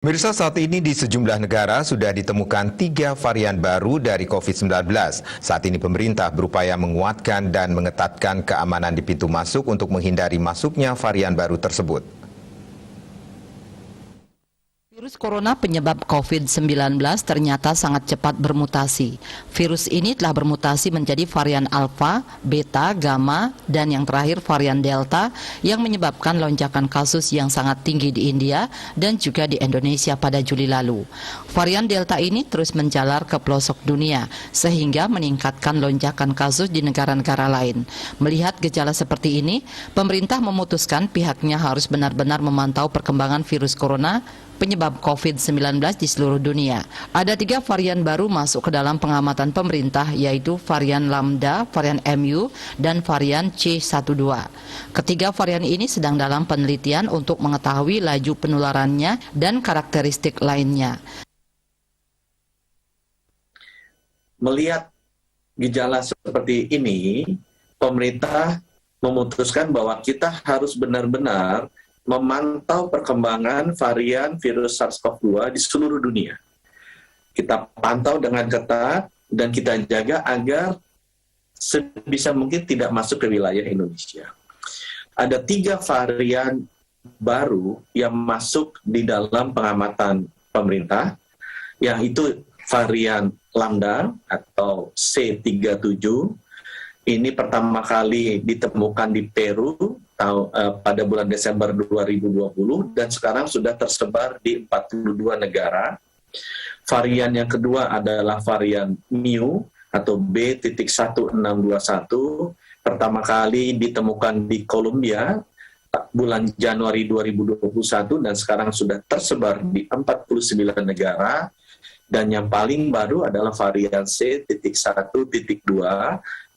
Pemirsa, saat ini di sejumlah negara sudah ditemukan 3 varian baru dari COVID-19. Saat ini pemerintah berupaya menguatkan dan mengetatkan keamanan di pintu masuk untuk menghindari masuknya varian baru tersebut. Virus corona penyebab COVID-19 ternyata sangat cepat bermutasi. Virus ini telah bermutasi menjadi varian Alpha, Beta, Gamma, dan yang terakhir varian Delta yang menyebabkan lonjakan kasus yang sangat tinggi di India dan juga di Indonesia pada Juli lalu. Varian Delta ini terus menjalar ke pelosok dunia sehingga meningkatkan lonjakan kasus di negara-negara lain. Melihat gejala seperti ini, pemerintah memutuskan pihaknya harus benar-benar memantau perkembangan virus corona penyebab COVID-19 di seluruh dunia. Ada 3 varian baru masuk ke dalam pengamatan pemerintah, yaitu varian Lambda, varian Mu, dan varian C12. Ketiga varian ini sedang dalam penelitian untuk mengetahui laju penularannya dan karakteristik lainnya. Melihat gejala seperti ini, pemerintah memutuskan bahwa kita harus benar-benar memantau perkembangan varian virus SARS-CoV-2 di seluruh dunia. Kita pantau dengan ketat dan kita jaga agar sebisa mungkin tidak masuk ke wilayah Indonesia. Ada 3 varian baru yang masuk di dalam pengamatan pemerintah, yaitu varian Lambda atau C37. Ini pertama kali ditemukan di Peru pada bulan Desember 2020 dan sekarang sudah tersebar di 42 negara. Varian yang kedua adalah varian Mu atau B.1621. Pertama kali ditemukan di Kolombia bulan Januari 2021 dan sekarang sudah tersebar di 49 negara. Dan yang paling baru adalah varian C.1.2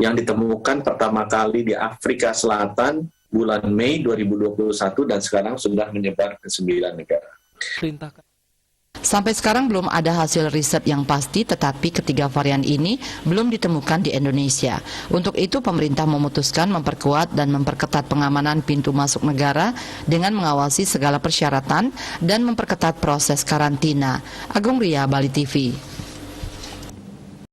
yang ditemukan pertama kali di Afrika Selatan bulan Mei 2021 dan sekarang sudah menyebar ke 9 negara. Sampai sekarang belum ada hasil riset yang pasti, tetapi ketiga varian ini belum ditemukan di Indonesia. Untuk itu pemerintah memutuskan memperkuat dan memperketat pengamanan pintu masuk negara dengan mengawasi segala persyaratan dan memperketat proses karantina. Agung Ria, Bali TV.